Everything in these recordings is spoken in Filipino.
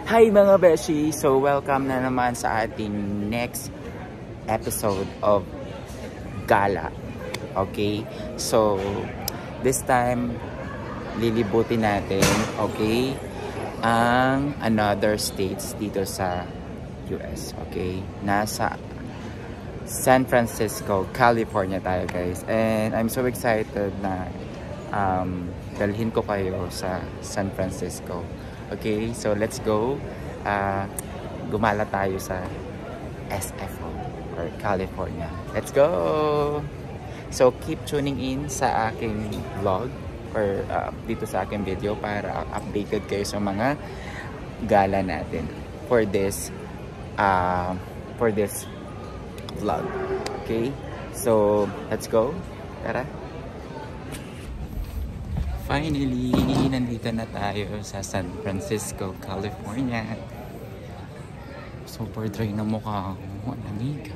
Hi mga beshi! So welcome na naman sa ating next episode of Gala. Okay? So this time lilibutin natin, okay, ang another states dito sa US. Okay? Nasa San Francisco, California tayo guys. And I'm so excited na dalhin ko kayo sa San Francisco. Okay, so let's go. Gumala tayo sa SFO or California. Let's go! So keep tuning in sa aking vlog or dito sa aking video para updated kayo sa mga gala natin for this vlog. Okay, so let's go. Tara! Finally, nandito na tayo sa San Francisco, California. Super dry na mukha ako. Ang lamig.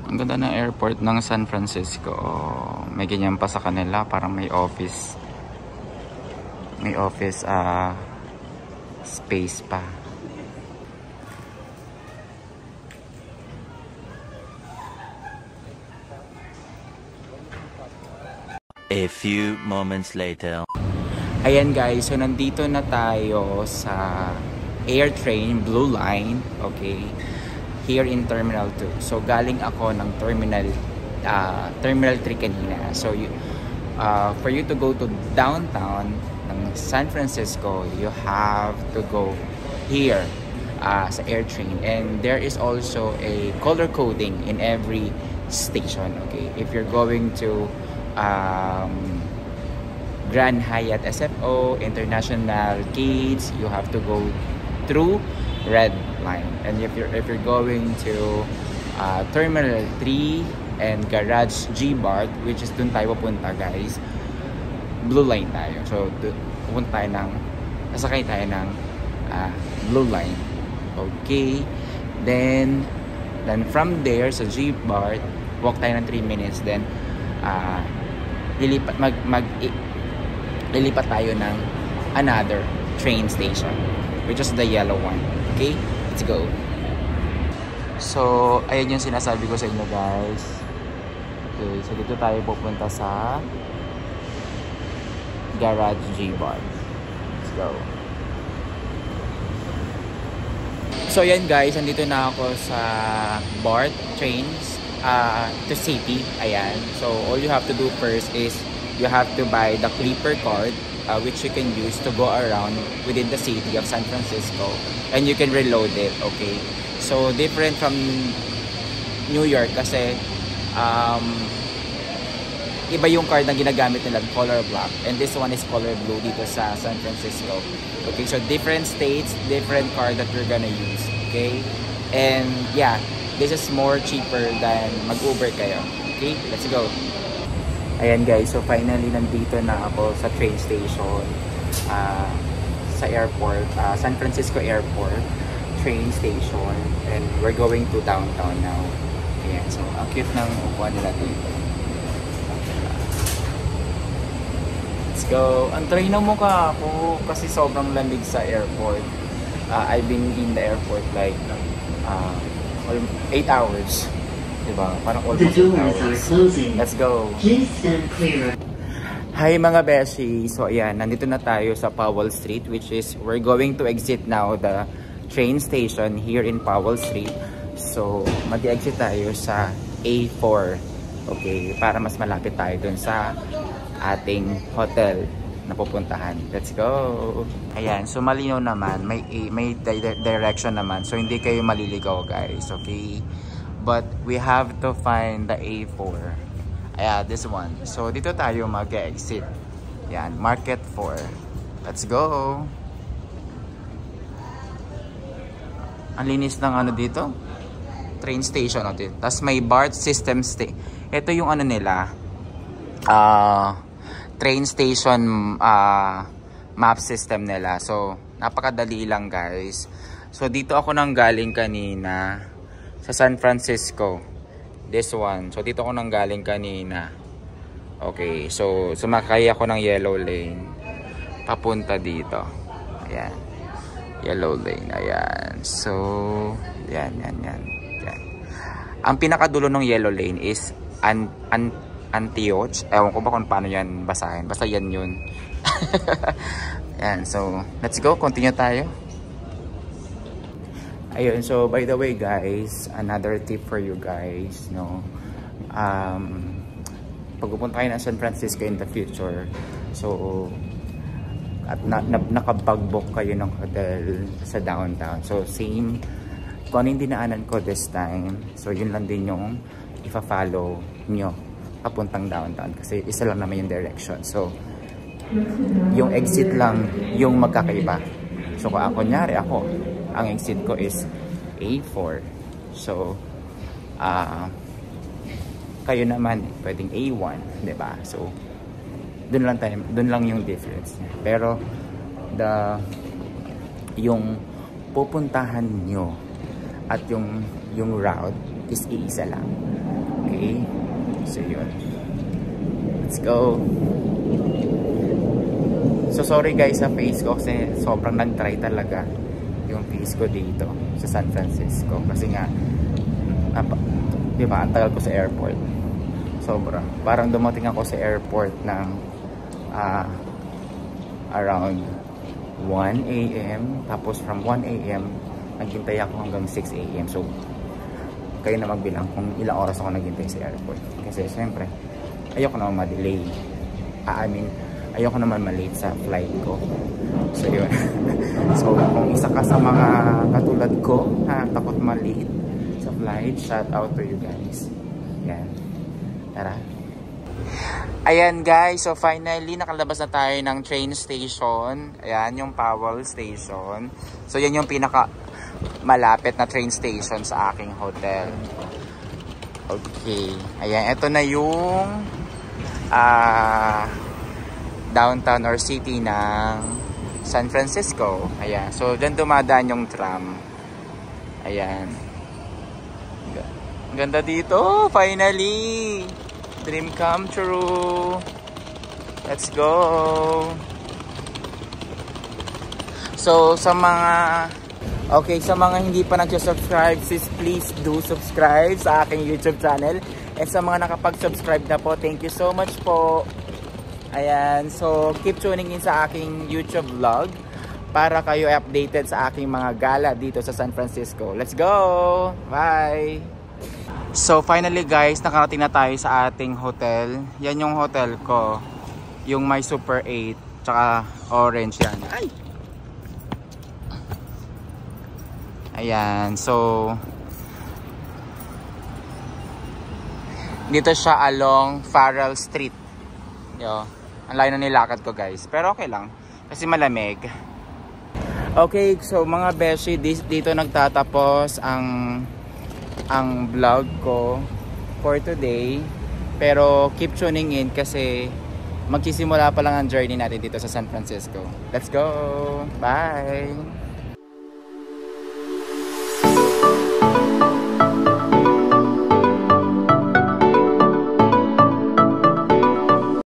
Ang ganda ng airport ng San Francisco. May ganyan pa sa kanila, parang may office space pa. A few moments later. Ayan guys, so nandito na tayo sa AirTrain Blue Line, okay? Here in Terminal 2. So galing ako ng Terminal 3 kanina. So for you to go to downtown ng San Francisco, you have to go here sa AirTrain. And there is also a color coding in every station. Okay, if you're going to Grand Hyatt SFO, International Gates, you have to go through red line. And if you're going to Terminal 3 and Garage G BART, which is dun tayo pupunta guys, blue line tayo. So pupunta tayo nasakay tayo ng blue line. Okay, then from there sa G BART, walk tayo ng 3 minutes, then lilipat tayo ng another train station, which is the yellow one. Okay, let's go. So, ayan yung sinasabi ko sa inyo guys. Okay, so dito tayo pupunta sa Garage G BART. Let's go. So, ayan guys, nandito na ako sa BART trains to city. Ayan. So, all you have to do first is you have to buy the Clipper card, which you can use to go around within the city of San Francisco, and you can reload it. Okay, so different from New York kasi iba yung card na ginagamit nila, color black, and this one is color blue dito sa San Francisco. Okay, so different states, different card that we're gonna use. Okay, and yeah, this is more cheaper than mag-Uber kayo. Okay, let's go. Ayan guys, so finally nandito na ako sa train station sa airport, San Francisco Airport train station, and we're going to downtown now. Ayan, so ang cute ng upuan nila dito. Let's go. Ang try na mukha ako kasi sobrang lamig sa airport. I've been in the airport like 8 hours. Diba? Parang almost 8 hours. Let's go. Hi mga beshi! So ayan, nandito na tayo sa Powell Street, which is we're going to exit now the train station here in Powell Street. So mag-exit tayo sa A4. Okay, para mas malapit tayo dun sa ating hotel na pupuntahan. Let's go! Ayan, so malinaw naman, may direction naman, so hindi kayo maliligaw guys. Okay, but we have to find the A4. Ayan, this one. So dito tayo mag-exit. Yan, Market 4. Let's go. Ang linis ng ano dito, train station natin. Tapos may BART system Ito yung ano nila, train station map system nila. So, napakadali lang guys. So, dito ako nang galing kanina sa San Francisco. This one. So, dito ako nang galing kanina. Okay. So, sumakay ako ng yellow lane. Papunta dito. Ayan. Yellow lane. Ayan. So, yan. Ang pinakadulo ng yellow lane is Antioch. Ewan ko ba kung paano yan basahin. Basta yan yun. Yan. So, let's go. Continue tayo. Ayun. So, by the way guys, another tip for you guys, no? Pag pupunta kayo ng San Francisco in the future, so, at nakapag-book kayo ng hotel sa downtown. So, same, kung ano yung dinaanan ko this time, so yun lang din yung ipa-follow nyo papuntang downtown. Kasi isa lang naman yung direction. So, yung exit lang yung magkakaiba. So, kunyari ako, ang exit ko is A4. So, kayo naman, pwedeng A1, diba? So, dun lang yung difference. Pero, yung pupuntahan nyo at yung route is iisa lang. Okay? So, yun. Let's go. So, sorry guys sa face ko kasi sobrang nag-try talaga yung face ko dito sa San Francisco. Kasi nga, diba, ang tagal ko sa airport. Sobra. Parang dumating ako sa airport ng around 1 AM. Tapos from 1 AM, naghintay ako hanggang 6 AM. So, kayo na magbilang kung ilang oras ako naghintay sa airport. Kasi syempre, ayoko naman ma-delay. Ayoko naman ma-late sa flight ko. So, yun. So, kung isa ka sa mga katulad ko na takot ma-late sa flight, shout out to you guys. Yan. Tara. Ayan guys, so finally nakalabas na tayo ng train station. Ayan yung Powell Station. So yan yung pinaka malapit na train station sa aking hotel. Okay. Ayan, ito na yung downtown or city ng San Francisco. Ayan. So dyan dumadaan yung tram. Ayan. Ganda dito, finally. Dream come true. Let's go. So sa mga hindi pa nag-subscribe, please do subscribe sa aking YouTube channel. And sa mga nakapag-subscribe na po, thank you so much po. Ayan, so keep tuning in sa aking YouTube vlog para kayo updated sa aking mga gala dito sa San Francisco. Let's go. Bye. So finally guys, nakarating na tayo sa ating hotel. Yan yung hotel ko. Yung may Super 8 tsaka orange yan. Ay! Ayan, so dito siya along Farrell Street. Yo, ang layo na nilakad ko guys. Pero okay lang kasi malamig. Okay, so mga beshi, dito nagtatapos ang vlog ko for today. Pero keep tuning in kasi magsisimula pa lang ang journey natin dito sa San Francisco. Let's go! Bye!